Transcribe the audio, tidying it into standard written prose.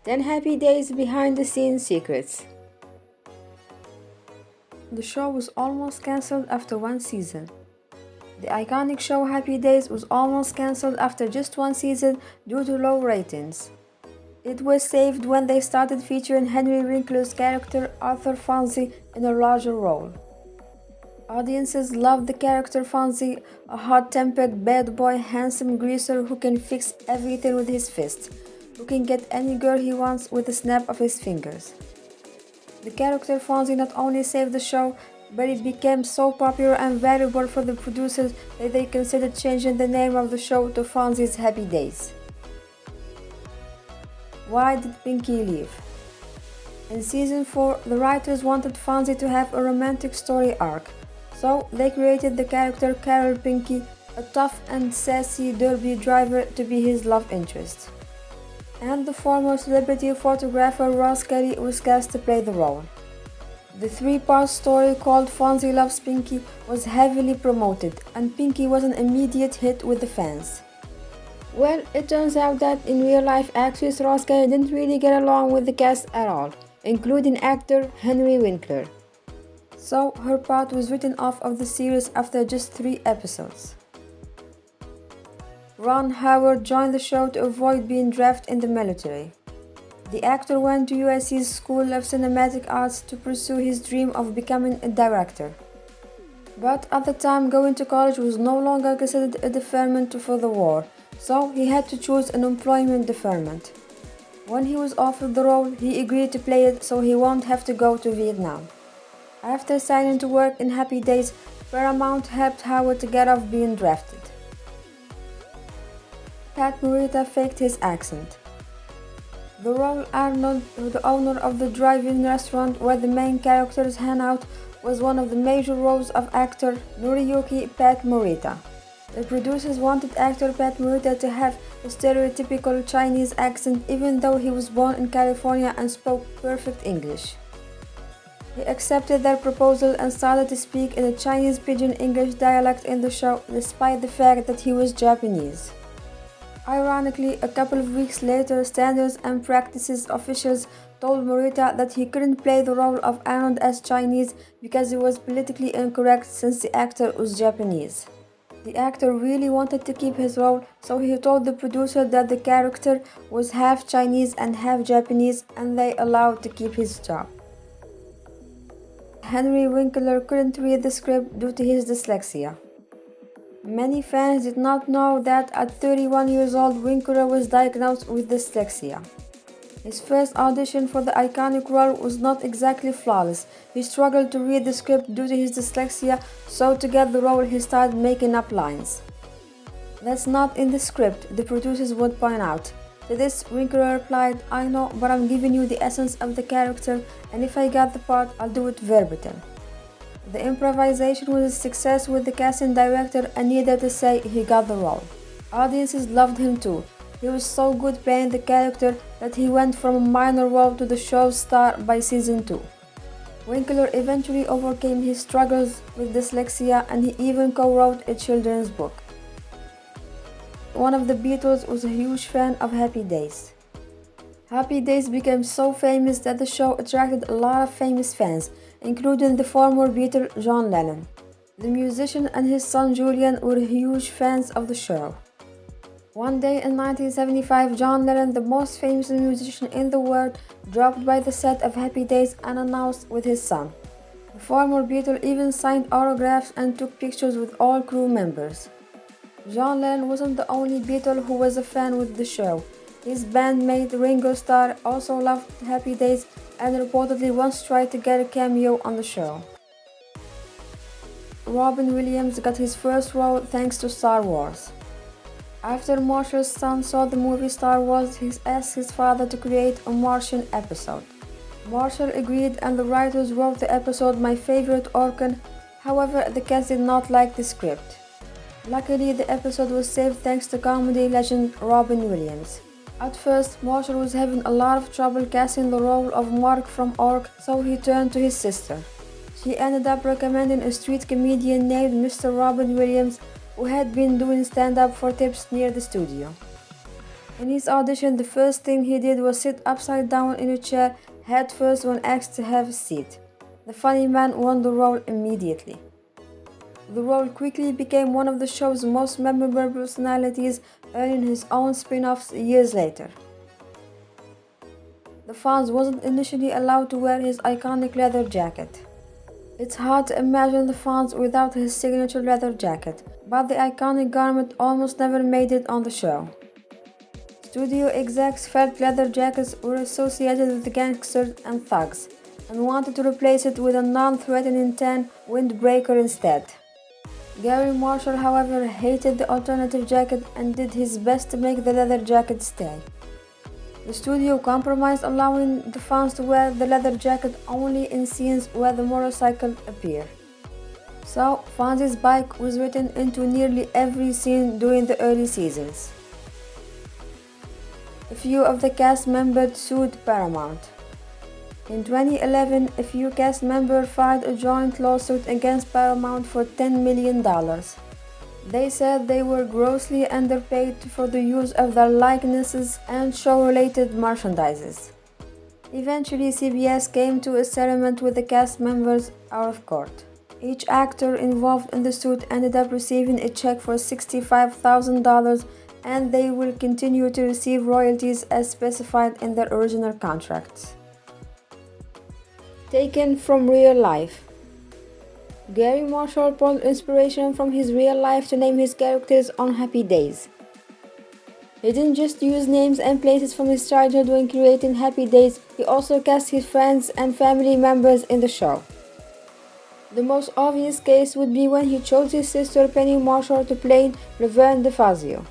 10 Happy Days Behind the Scenes Secrets. The show was almost cancelled after one season. The iconic show Happy Days was almost cancelled after just one season due to low ratings. It was saved when they started featuring Henry Winkler's character Arthur Fonzie in a larger role. Audiences loved the character Fonzie, a hot-tempered bad boy handsome greaser who can fix everything with his fist, who can get any girl he wants with a snap of his fingers. The character Fonzie not only saved the show, but it became so popular and valuable for the producers that they considered changing the name of the show to Fonzie's Happy Days. Why did Pinky leave? In season 4, the writers wanted Fonzie to have a romantic story arc, so they created the character Carol Pinky, a tough and sassy derby driver, to be his love interest. And the former celebrity photographer Ross Kelly was cast to play the role. The three-part story called Fonzie Loves Pinky was heavily promoted, and Pinky was an immediate hit with the fans. Well, it turns out that in real life actress Ross Kelly didn't really get along with the cast at all, including actor Henry Winkler. So her part was written off of the series after just 3 episodes. Ron Howard joined the show to avoid being drafted in the military. The actor went to USC's School of Cinematic Arts to pursue his dream of becoming a director. But at the time, going to college was no longer considered a deferment for the war, so he had to choose an employment deferment. When he was offered the role, he agreed to play it so he won't have to go to Vietnam. After signing to work in Happy Days, Paramount helped Howard to get off being drafted. Pat Morita faked his accent. The role Arnold, the owner of the drive-in restaurant where the main characters hang out, was one of the major roles of actor Noriyuki Pat Morita. The producers wanted actor Pat Morita to have a stereotypical Chinese accent even though he was born in California and spoke perfect English. He accepted their proposal and started to speak in a Chinese Pidgin English dialect in the show, despite the fact that he was Japanese. Ironically, a couple of weeks later, Standards and Practices officials told Morita that he couldn't play the role of Arnold as Chinese because it was politically incorrect since the actor was Japanese. The actor really wanted to keep his role, so he told the producer that the character was half Chinese and half Japanese, and they allowed to keep his job. Henry Winkler couldn't read the script due to his dyslexia. Many fans did not know that at 31 years old, Winkler was diagnosed with dyslexia. His first audition for the iconic role was not exactly flawless. He struggled to read the script due to his dyslexia, so to get the role he started making up lines. "That's not in the script," the producers would point out. To this, Winkler replied, "I know, but I'm giving you the essence of the character, and if I got the part, I'll do it verbatim." The improvisation was a success with the casting director, and needless to say, he got the role. Audiences loved him too. He was so good playing the character that he went from a minor role to the show's star by season 2. Winkler eventually overcame his struggles with dyslexia, and he even co-wrote a children's book. One of the Beatles was a huge fan of Happy Days. Happy Days became so famous that the show attracted a lot of famous fans, including the former Beatle John Lennon. The musician and his son Julian were huge fans of the show. One day in 1975, John Lennon, the most famous musician in the world, dropped by the set of Happy Days unannounced with his son. The former Beatle even signed autographs and took pictures with all crew members. John Lennon wasn't the only Beatle who was a fan with the show. His bandmate Ringo Starr also loved Happy Days and reportedly once tried to get a cameo on the show. Robin Williams got his first role thanks to Star Wars. After Marshall's son saw the movie Star Wars, he asked his father to create a Martian episode. Marshall agreed, and the writers wrote the episode My Favorite Orkan. However, the cast did not like the script. Luckily, the episode was saved thanks to comedy legend Robin Williams. At first, Marshall was having a lot of trouble casting the role of Mark from Ork, so he turned to his sister. She ended up recommending a street comedian named Mr. Robin Williams, who had been doing stand-up for tips near the studio. In his audition, the first thing he did was sit upside down in a chair, head first when asked to have a seat. The funny man won the role immediately. The role quickly became one of the show's most memorable personalities, earning his own spin-offs years later. The Fonz wasn't initially allowed to wear his iconic leather jacket. It's hard to imagine the Fonz without his signature leather jacket, but the iconic garment almost never made it on the show. Studio execs felt leather jackets were associated with gangsters and thugs, and wanted to replace it with a non-threatening tan windbreaker instead. Gary Marshall, however, hated the alternative jacket and did his best to make the leather jacket stay. The studio compromised, allowing the Fonz to wear the leather jacket only in scenes where the motorcycle appeared. So, Fonz's bike was written into nearly every scene during the early seasons. A few of the cast members sued Paramount. In 2011, a few cast members filed a joint lawsuit against Paramount for $10 million. They said they were grossly underpaid for the use of their likenesses and show-related merchandises. Eventually, CBS came to a settlement with the cast members out of court. Each actor involved in the suit ended up receiving a check for $65,000, and they will continue to receive royalties as specified in their original contracts. Taken from real life. Gary Marshall pulled inspiration from his real life to name his characters on Happy Days. He didn't just use names and places from his childhood when creating Happy Days, he also cast his friends and family members in the show. The most obvious case would be when he chose his sister Penny Marshall to play Laverne DeFazio.